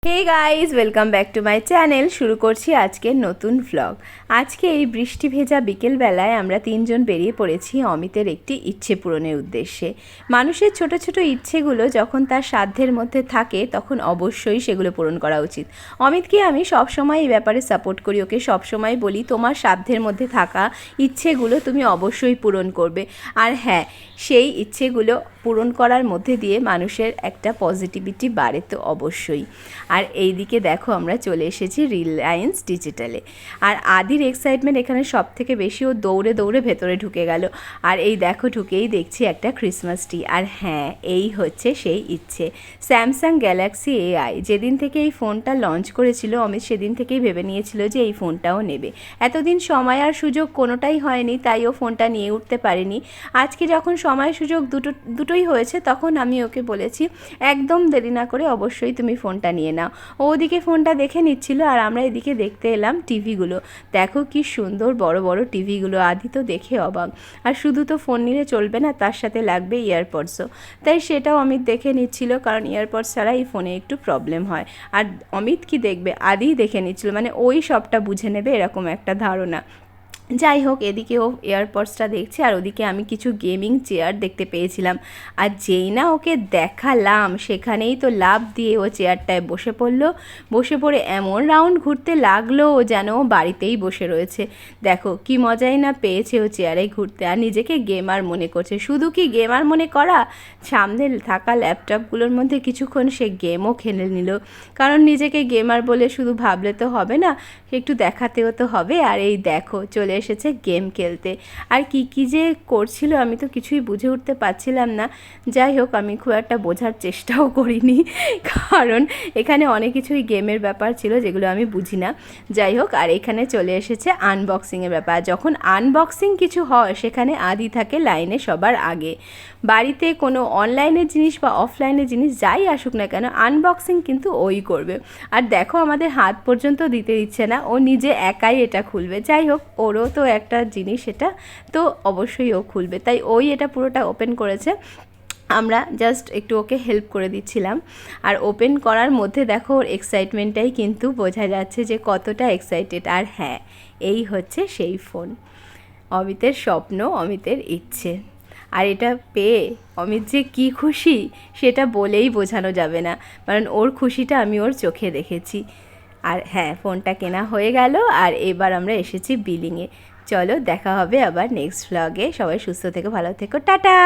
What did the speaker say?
Hey guys welcome back to my channel. শুরু করছি আজকের নতুন ভ্লগ। আজকে এই বৃষ্টি ভেজা বিকেলবেলায় আমরা তিনজন বেরিয়ে পড়েছি অমিতের একটি ইচ্ছে পূরণের উদ্দেশ্যে। মানুষের ছোট ছোট ইচ্ছেগুলো যখন তার সাধ্যের মধ্যে থাকে তখন অবশ্যই সেগুলো পূরণ করা উচিত। অমিতকে আমি সবসময় এই ব্যাপারে সাপোর্ট করি, ওকে সবসময় বলি তোমার সাধ্যের মধ্যে থাকা ইচ্ছেগুলো তুমি অবশ্যই পূরণ করবে। আর হ্যাঁ, সেই ইচ্ছেগুলো পূরণ করার মধ্যে দিয়ে মানুষের একটা পজিটিভিটি বাড়ে তো অবশ্যই। আর এই দিকে দেখো আমরা চলে এসেছি রিলায়েন্স ডিজিটালে। আর আদির এক্সাইটমেন্ট এখানে সব থেকে বেশি, ও দৌড়ে দৌড়ে ভেতরে ঢুকে গেল। আর এই দেখো ঢুকেই দেখছি একটা ক্রিসমাস ট্রি। আর হ্যাঁ, এই হচ্ছে সেই ইচ্ছে, স্যামসাং গ্যালাক্সি AI। যেদিন থেকে এই ফোনটা লঞ্চ করেছিল অমিত সেদিন থেকেই ভেবে নিয়েছিল যে এই ফোনটাও নেবে। এতদিন সময় আর সুযোগ কোনোটাই হয়নি, তাই ও ফোনটা নিয়ে উঠতে পারেনি। আজকে যখন সময় সুযোগ দুটোই হয়েছে তখন আমি ওকে বলেছি একদম দেরি না করে অবশ্যই তুমি ফোনটা নিয়ে নাও। ও ওদিকে ফোনটা দেখে নিচ্ছিল আর আমরা এদিকে দেখতে এলাম টিভিগুলো। দেখো কি সুন্দর বড় বড় টিভিগুলো, আদি তো দেখে অবাক। আর শুধু তো ফোন নিলে চলবে না, তার সাথে লাগবে ইয়ারপডসও। তাই সেটাও অমিত দেখে নিচ্ছিল, কারণ ইয়ারপডস ছাড়া এই ফোনে একটু প্রবলেম হয়। আর অমিত কি দেখবে, আদিই দেখে নিচ্ছিল, মানে ওই সবটা বুঝে নেবে এরকম একটা ধারণা। যাই হোক, এদিকে ও এয়ারপডসটা দেখছে আর ওদিকে আমি কিছু গেমিং চেয়ার দেখতে পেয়েছিলাম। আর যেই না ওকে দেখালাম সেখানেই তো লাফ দিয়ে ও চেয়ারটায় বসে পড়লো। বসে পড়ে এমন রাউন্ড ঘুরতে লাগলো যেন ও বাড়িতেই বসে রয়েছে। দেখো কি মজাই না পেয়েছে ও চেয়ারে ঘুরতে, আর নিজেকে গেমার মনে করছে। শুধু কি গেমার মনে করা, সামনে থাকা ল্যাপটপগুলোর মধ্যে কিছুক্ষণ সে গেমও খেলে নিল। কারণ নিজেকে গেমার বলে শুধু ভাবলে তো হবে না, একটু দেখাতেও তো হবে। আর এই দেখো চলে এসেছে গেম খেলতে। আর কি যে করছিল আমি তো কিছুই বুঝে উঠতে পারছিলাম না। যাই হোক, আমি খুব একটা বোঝার চেষ্টাও করিনি, কারণ এখানে অনেক কিছুই গেমের ব্যাপার ছিল যেগুলো আমি বুঝি না। যাই হোক, আর এখানে চলে এসেছে আনবক্সিংয়ের ব্যাপার। যখন আনবক্সিং কিছু হয় সেখানে আদি থাকে লাইনে সবার আগে। বাড়িতে কোনো অনলাইনের জিনিস বা অফলাইনের জিনিস যাই আসুক না কেন, আনবক্সিং কিন্তু ওই করবে। আর দেখো আমাদের হাত পর্যন্ত দিতে দিচ্ছে না, ও নিজে একাই এটা খুলবে। যাই হোক, ওরও তো একটা জিনিস এটা, তো অবশ্যই ও খুলবে, তাই ওই এটা পুরোটা ওপেন করেছে। আমরা জাস্ট একটু ওকে হেল্প করে দিচ্ছিলাম। আর ওপেন করার মধ্যে দেখো ওর এক্সাইটমেন্টটাই কিন্তু বোঝা যাচ্ছে যে কতটা এক্সাইটেড। আর হ্যাঁ, এই হচ্ছে সেই ফোন, অমিতের স্বপ্ন, অমিতের ইচ্ছে। আর এটা পেয়ে অমিত যে কী খুশি সেটা বলেই বোঝানো যাবে না, কারণ ওর খুশিটা আমি ওর চোখে দেখেছি। আর হ্যাঁ, ফোনটা কেনা হয়ে গেল আর এবার আমরা এসেছি বিলিংয়ে। চলো দেখা হবে আবার নেক্সট ভ্লগে। সবাই সুস্থ থেকো, ভালো থেকো, টাটা।